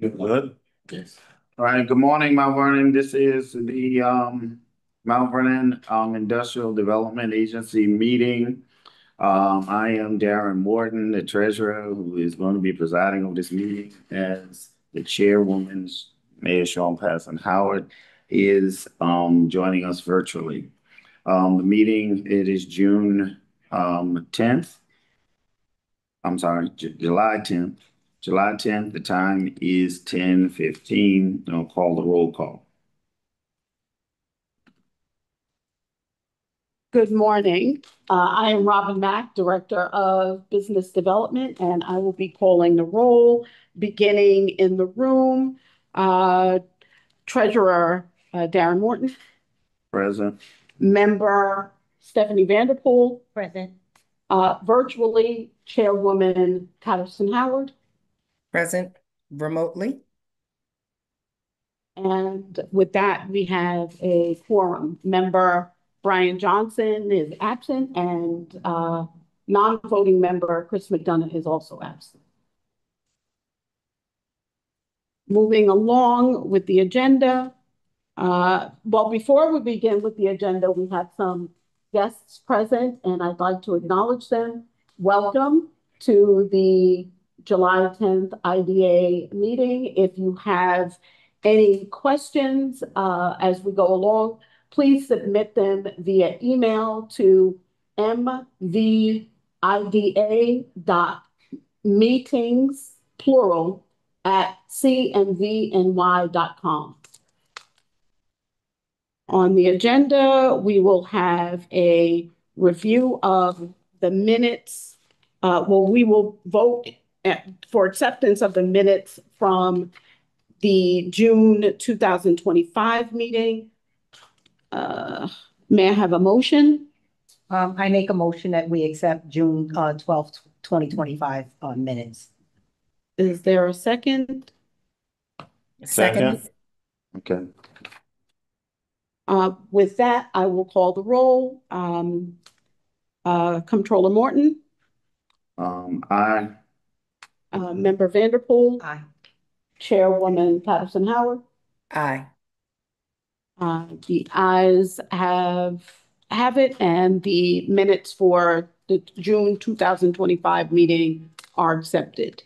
You good? Yes. All right, good morning, Mount Vernon. This is the Mount Vernon Industrial Development Agency meeting. I am Darren Morton, the treasurer, who is going to be presiding over this meeting as the chairwoman. Mayor Sean Passon Howard is joining us virtually. The meeting, it is June 10th. I'm sorry, July 10th. July 10th, the time is 10:15. I'll call the roll call. Good morning. I am Robin Mack, Director of Business Development, and I will be calling the roll, beginning in the room. Uh, Treasurer Darren Morton, Present. Member Stephanie Vanderpool, Present. Virtually Chairwoman Patterson Howard, Present remotely. and with that, we have a quorum. Member Brian Johnson is absent, and non-voting member Chris McDonough is also absent. Moving along with the agenda. Well, before we begin with the agenda, we have some guests present, and I'd like to acknowledge them. Welcome to the July 10th IDA meeting. If you have any questions as we go along, please submit them via email to mvida.meetings, plural, at cnvny.com. On the agenda, we will have a review of the minutes. We will vote for acceptance of the minutes from the June 2025 meeting. May I have a motion? I make a motion that we accept June 12th, 2025 minutes. Is there a second? Second. Okay. With that, I will call the roll. Comptroller Morton, Aye. Member Vanderpool, Aye. Chairwoman Patterson Howard. Aye. The ayes have it, and the minutes for the June 2025 meeting are accepted.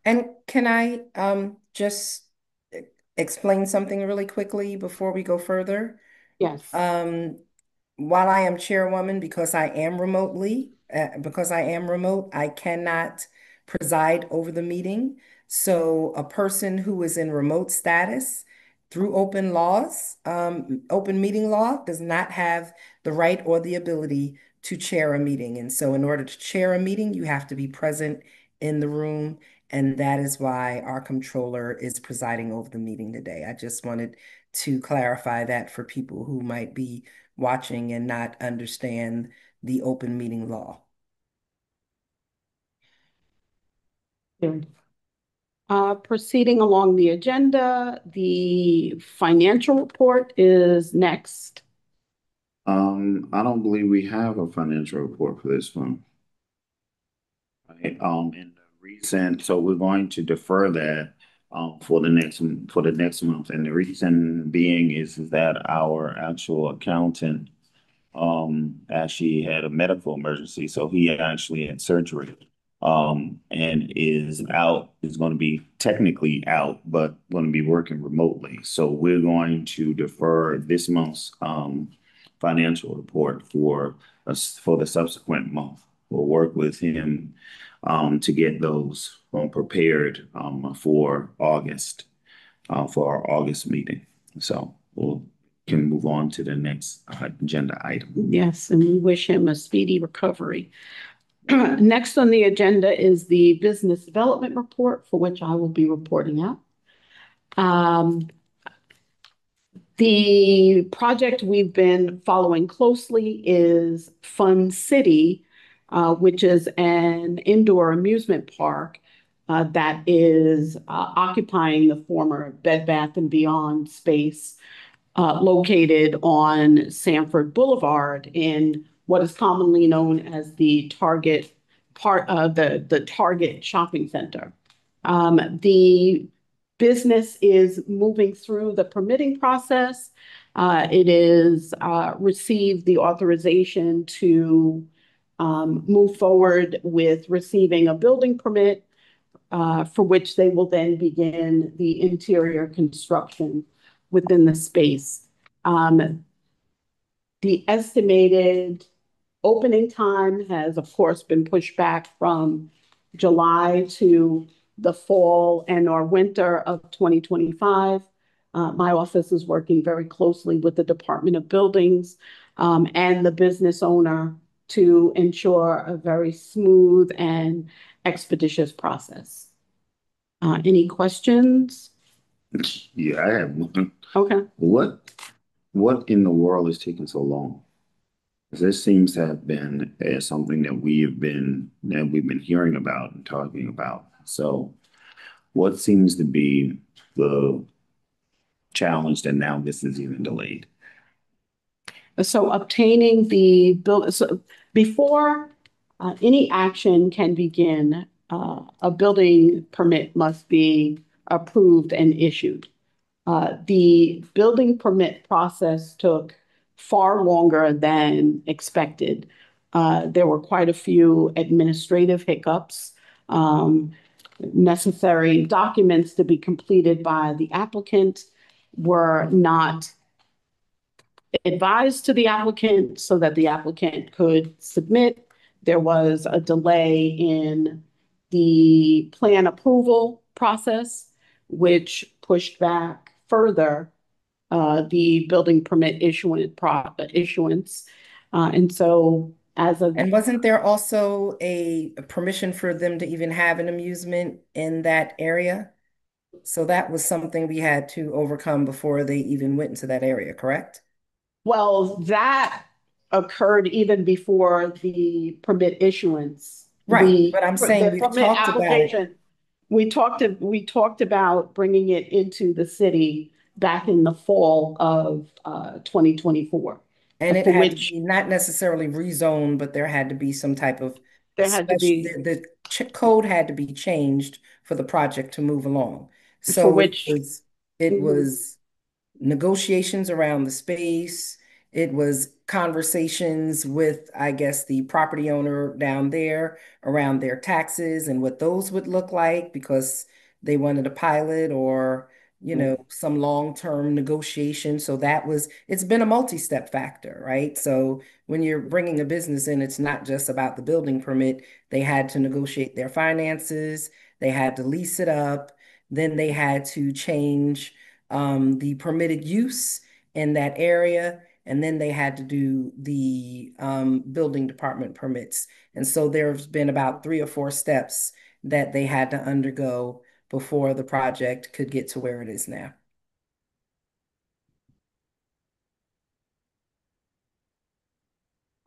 And can I just explain something really quickly before we go further? Yes. While I am chairwoman, because I am remote, I cannot preside over the meeting. So a person who is in remote status through open meeting law does not have the right or the ability to chair a meeting. And so in order to chair a meeting, you have to be present in the room. And that is why our controller is presiding over the meeting today. I just wanted to clarify that for people who might be watching and not understand the open meeting law. Proceeding along the agenda, the financial report is next. I don't believe we have a financial report for this one. Right. In the recent, so we're going to defer that for the next month. And the reason being is that our actual accountant actually had a medical emergency, so he actually had surgery and is going to be technically out, but going to be working remotely. So we're going to defer this month's financial report for us for the subsequent month. We'll work with him to get those prepared for our August meeting. So we'll can move on to the next agenda item. Yes, and we wish him a speedy recovery. Next on the agenda is the business development report, for which I will be reporting out. The project we've been following closely is Fun City, which is an indoor amusement park that is occupying the former Bed Bath and Beyond space located on Sanford Boulevard in what is commonly known as the Target part of the Target shopping center. The business is moving through the permitting process. It is received the authorization to move forward with receiving a building permit, for which they will then begin the interior construction within the space. The estimated opening time has, of course, been pushed back from July to the fall and or winter of 2025. My office is working very closely with the Department of Buildings and the business owner to ensure a very smooth and expeditious process. Any questions? Yeah, I have one. Okay. What in the world is taking so long? 'Cause this seems to have been something that we've been hearing about and talking about. So, what seems to be the challenge that now this is even delayed? So obtaining the bill, so before any action can begin, a building permit must be approved and issued. The building permit process took far longer than expected. There were quite a few administrative hiccups. Necessary documents to be completed by the applicant were not advised to the applicant so that the applicant could submit. There was a delay in the plan approval process, which pushed back further the building permit issuance. And so as of And wasn't there also a permission for them to even have an amusement in that area? So that was something we had to overcome before they even went into that area, correct? Well, that occurred even before the permit issuance. Right, but I'm saying The we've permit talked about it. application, we talked about bringing it into the city back in the fall of 2024, And it for had to which be not necessarily rezoned, but there had to be some type of there had to special, be, the code had to be changed for the project to move along. for So which, it mhm. was negotiations around the space. It was conversations with, I guess, the property owner down there around their taxes and what those would look like because they wanted a pilot or, some long-term negotiation. So it's been a multi-step factor, right? So when you're bringing a business in, it's not just about the building permit. They had to negotiate their finances, they had to lease it up, then they had to change the permitted use in that area, and then they had to do the building department permits. And so there's been about 3 or 4 steps that they had to undergo before the project could get to where it is now.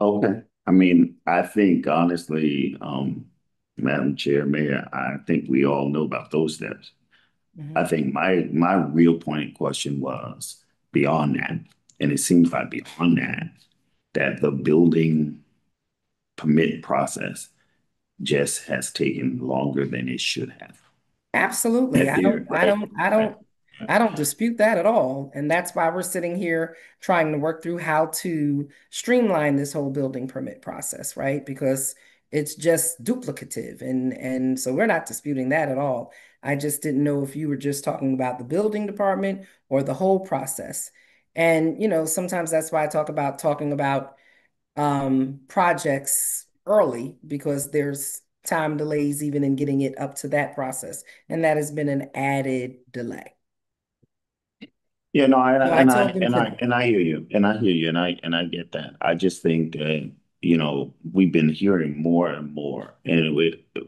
Okay. I mean, I think honestly, Madam Chair, Mayor, I think we all know about those steps. I Mhm. think my real point in question was beyond that, and it seems like beyond that, that the building permit process just has taken longer than it should have. Absolutely. That there, right? Right. I don't dispute that at all. And that's why we're sitting here trying to work through how to streamline this whole building permit process, right? Because it's just duplicative. And so we're not disputing that at all. I just didn't know if you were just talking about the building department or the whole process. And, sometimes that's why I talking about projects early because there's time delays even in getting it up to that process. And that has been an added delay. Yeah, no, and So I I and I told them and I to, and I hear you, and I hear you, and I get that. I just think that we've been hearing more and more,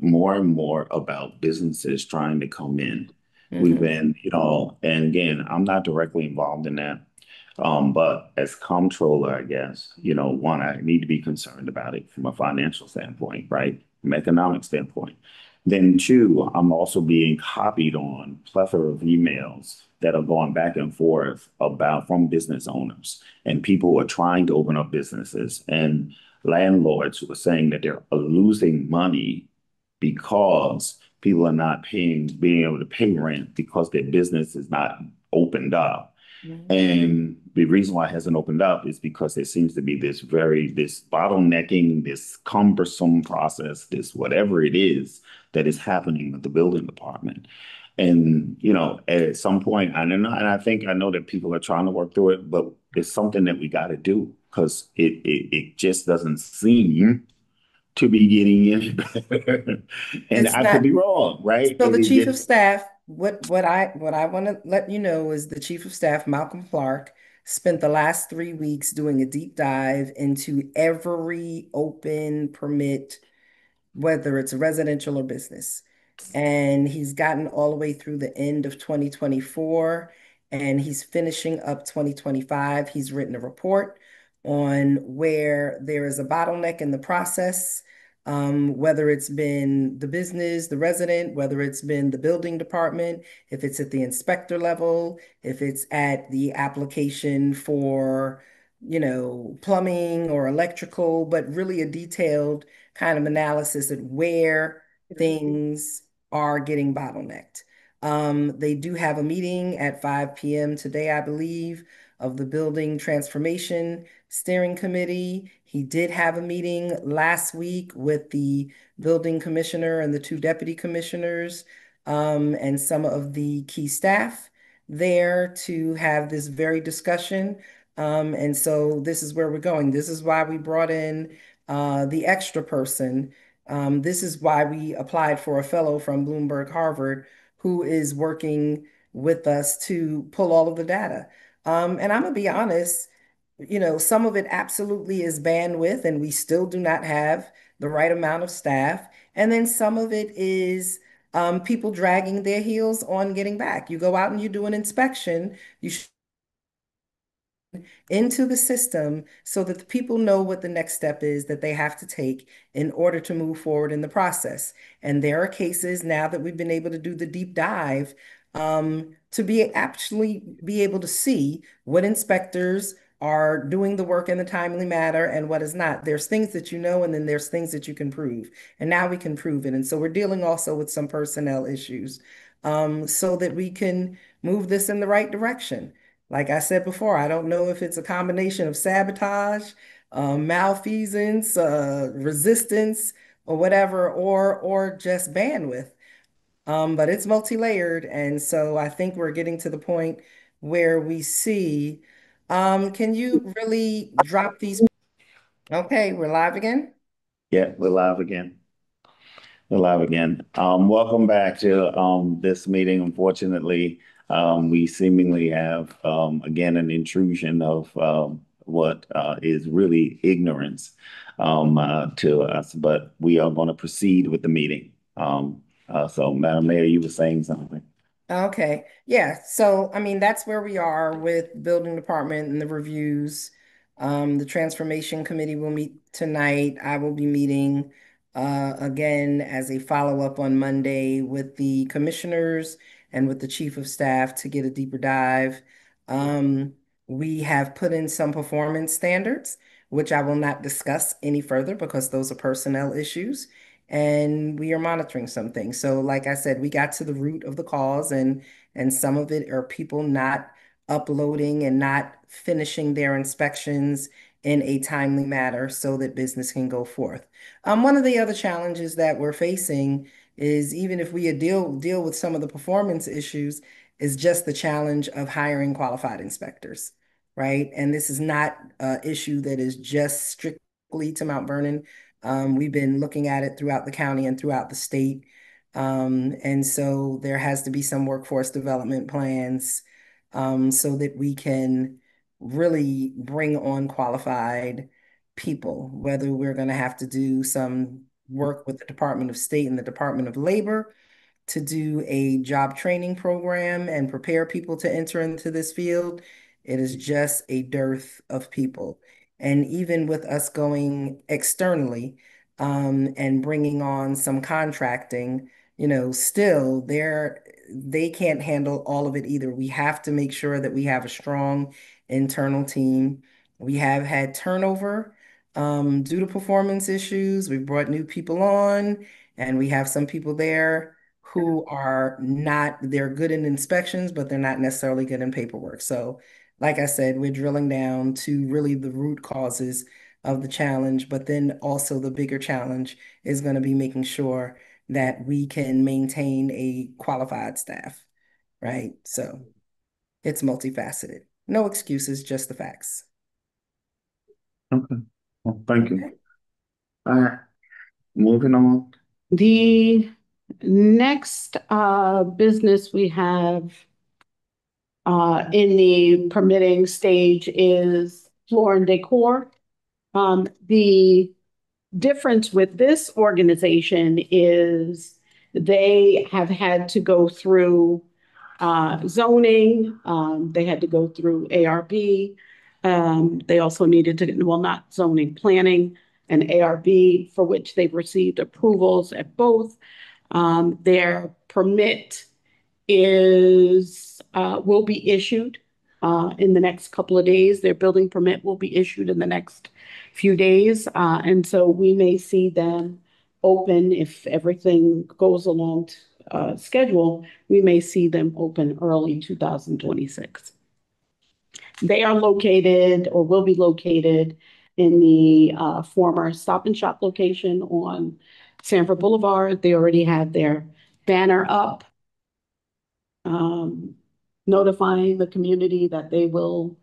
more and more about businesses trying to come in. We've Mhm. been, and again, I'm not directly involved in that, but as comptroller, I guess, one, I need to be concerned about it from a financial standpoint, right? From economic standpoint. Then two, I'm also being copied on plethora of emails that are going back and forth about from business owners and people who are trying to open up businesses and landlords who are saying that they're losing money because people are not being able to pay rent because their business is not opened up. Mhm. And the reason why it hasn't opened up is because there seems to be this bottlenecking, this cumbersome process, this whatever it is that is happening with the building department. And, at some point, I don't know, and I know that people are trying to work through it, but it's something that we got to do because it just doesn't seem to be getting any better. And It's I could not. be wrong, right? So And the it chief of just, staff, what I want to let you know is the chief of staff, Malcolm Clark, spent the last 3 weeks doing a deep dive into every open permit, whether it's residential or business. And he's gotten all the way through the end of 2024 and he's finishing up 2025. He's written a report on where there is a bottleneck in the process, whether it's been the business, the resident, whether it's been the building department, if it's at the inspector level, if it's at the application for, plumbing or electrical, but really a detailed kind of analysis at where things are getting bottlenecked. They do have a meeting at 5 p.m. today, I believe, of the Building Transformation Steering Committee. He did have a meeting last week with the building commissioner and the two deputy commissioners, and some of the key staff there to have this very discussion. And so this is where we're going. This is why we brought in the extra person. This is why we applied for a fellow from Bloomberg Harvard who is working with us to pull all of the data. And I'm gonna be honest, some of it absolutely is bandwidth, and we still do not have the right amount of staff. And then some of it is people dragging their heels on getting back. You go out and you do an inspection, you into the system so that the people know what the next step is that they have to take in order to move forward in the process. And there are cases now that we've been able to do the deep dive, to be actually be able to see what inspectors are doing the work in a timely manner and what is not. There's things that you know, and then there's things that you can prove. And now we can prove it. And so we're dealing also with some personnel issues, so that we can move this in the right direction. Like I said before, I don't know if it's a combination of sabotage, malfeasance, resistance, or whatever, or just bandwidth. But it's multi-layered, and so I think we're getting to the point where we see. Can you really drop these? Okay, we're live again. yeah, we're live again. We're live again. Welcome back to this meeting. Unfortunately, we seemingly have again an intrusion of what is really ignorance to us, but we are going to proceed with the meeting. So, Madam Mayor, you were saying something. Okay. Yeah. So, I mean, that's where we are with the building department and the reviews. The transformation committee will meet tonight. I will be meeting again as a follow-up on Monday with the commissioners and with the chief of staff to get a deeper dive. Um, we have put in some performance standards, which I will not discuss any further because those are personnel issues, and we are monitoring some things. So, like I said, we got to the root of the cause, and some of it are people not uploading and not finishing their inspections in a timely manner so that business can go forth. One of the other challenges that we're facing is, even if we deal with some of the performance issues, is just the challenge of hiring qualified inspectors, right? And this is not an issue that is just strictly to Mount Vernon. We've been looking at it throughout the county and throughout the state. And so there has to be some workforce development plans, so that we can really bring on qualified people, whether we're going to have to do some work with the Department of State and the Department of Labor to do a job training program and prepare people to enter into this field. It is just a dearth of people. And even with us going externally, and bringing on some contracting, still they can't handle all of it either. We have to make sure that we have a strong internal team. We have had turnover due to performance issues. We've brought new people on, and we have some people there who are not, they're good in inspections, but they're not necessarily good in paperwork. So, like I said, we're drilling down to really the root causes of the challenge, but then also the bigger challenge is going to be making sure that we can maintain a qualified staff, right? So it's multifaceted. No excuses, just the facts. Okay. Well, thank you. Okay. All right, moving on. The next business we have in the permitting stage is floor and decor. The difference with this organization is they have had to go through zoning, they had to go through ARB. They also needed to, well, not zoning, planning and ARB, for which they've received approvals at both. Their permit will be issued in the next couple of days. Their building permit will be issued in the next few days. And so we may see them open if everything goes along schedule. We may see them open early 2026. They are located or will be located in the former Stop and Shop location on Sanford Boulevard. They already have their banner up, um, notifying the community that they will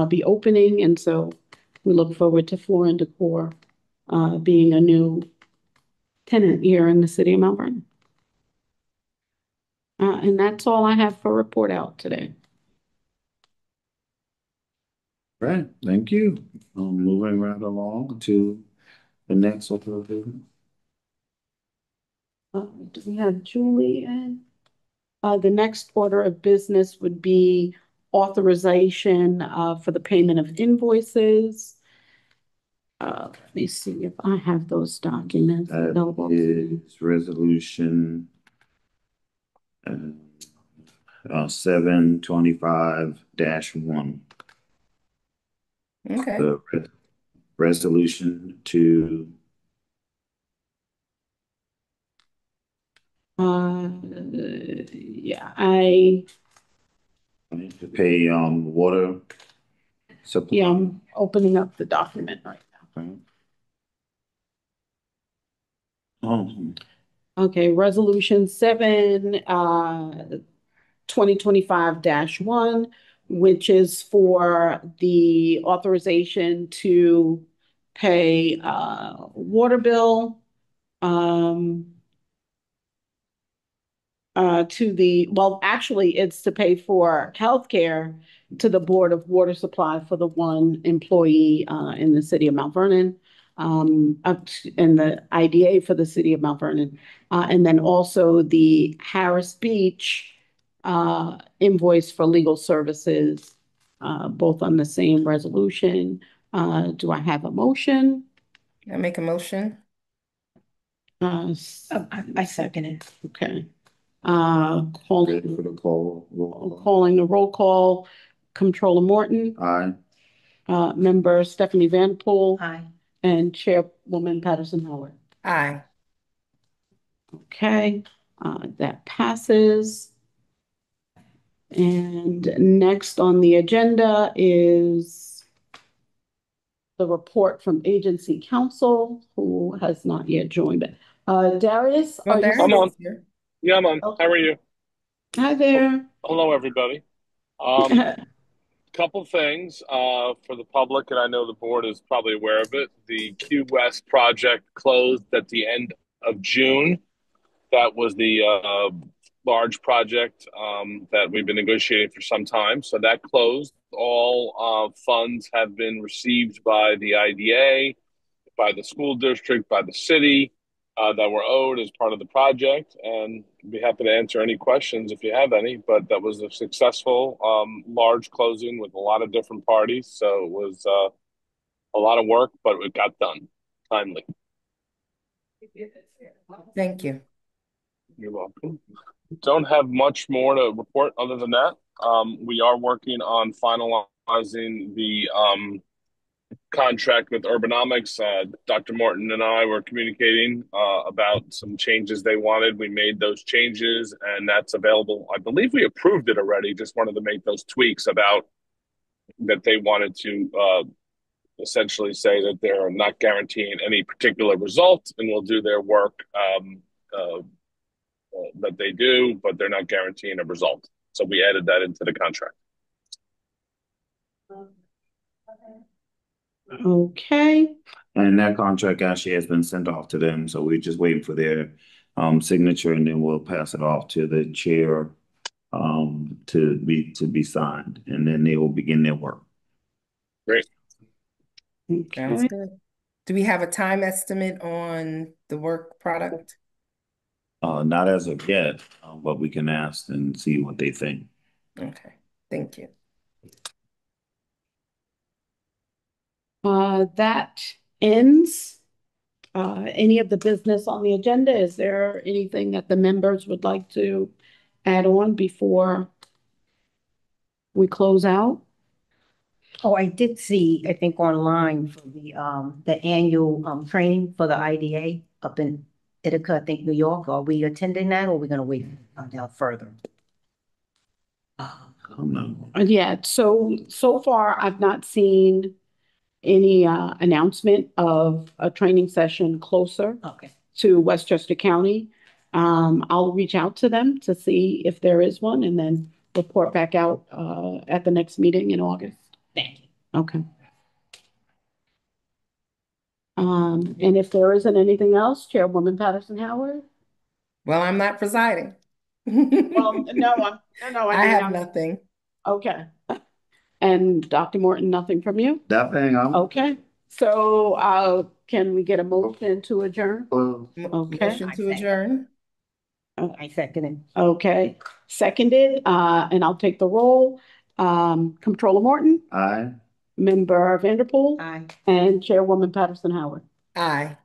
be opening. And so we look forward to Floor and Decor being a new tenant here in the city of Mount Vernon. And that's all I have for report out today. Right, thank you. Moving right along to the next order of business. Do we have Julie in? The next order of business would be authorization for the payment of invoices. Let me see if I have those documents available. That is resolution 725-1. Okay. The resolution to Yeah, I pay water supply. Yeah, I'm opening up the document right now. Okay. Oh, Okay, resolution 2025-1, which is for the authorization to pay water bill um actually, it's to pay for healthcare to the Board of Water Supply for the one employee in the city of Mount Vernon, and the IDA for the city of Mount Vernon, and then also the Harris Beach invoice for legal services, both on the same resolution. Do I have a motion? I make a motion. I second it. Okay. ready for the call. Roll call. Calling the roll call, Controller Morton, Aye. Member Stephanie Vanpool, Aye. and Chairwoman Patterson Howard. Aye. Okay, that passes. And next on the agenda is the report from Agency Council, who has not yet joined. Darius, Well, are you Darius I'm on. is here. Yeah, I'm on. How are you? Hi there. Hello, everybody. Couple things for the public, and I know the board is probably aware of it. The Q West project closed at the end of June. That was the large project that we've been negotiating for some time. So that closed. All funds have been received by the IDA, by the school district, by the city that were owed as part of the project. And I'd be happy to answer any questions if you have any. But that was a successful, large closing with a lot of different parties. So it was a lot of work, but it got done timely. Thank you. You're welcome. Don't have much more to report other than that. We are working on finalizing the contract with Urbanomics. Dr. Morton and I were communicating about some changes they wanted. We made those changes, and that's available. I believe we approved it already. Just wanted to make those tweaks about that they wanted to essentially say that they're not guaranteeing any particular result and will do their work that they do, but they're not guaranteeing a result. So we added that into the contract. Okay. And that contract actually has been sent off to them, so we're just waiting for their signature, and then we'll pass it off to the chair to be signed, and then they will begin their work. Great. Sounds Okay. good. Do we have a time estimate on the work product? Not as of yet, but we can ask and see what they think. Okay, thank you. That ends any of the business on the agenda. Is there anything that the members would like to add on before we close out? Oh, I did see, I think online for the annual training for the IDA up in Ithaca, I think, New York. Are we attending that, or are we gonna wait down further? No. Yeah, so far I've not seen any announcement of a training session closer Okay. to Westchester County. I'll reach out to them to see if there is one and then report back out at the next meeting in August. Thank you. Okay. And if there isn't anything else, Chairwoman Patterson Howard? Well, I'm not presiding. Well, no, I I mean, have nothing. okay. And Dr. Morton, nothing from you? That thing, Okay, so can we get a motion to adjourn? Okay. Motion to adjourn. I second it. Okay, seconded, and I'll take the roll. Comptroller Morton, aye. Member Vanderpool, Aye. and Chairwoman Patterson Howard. Aye.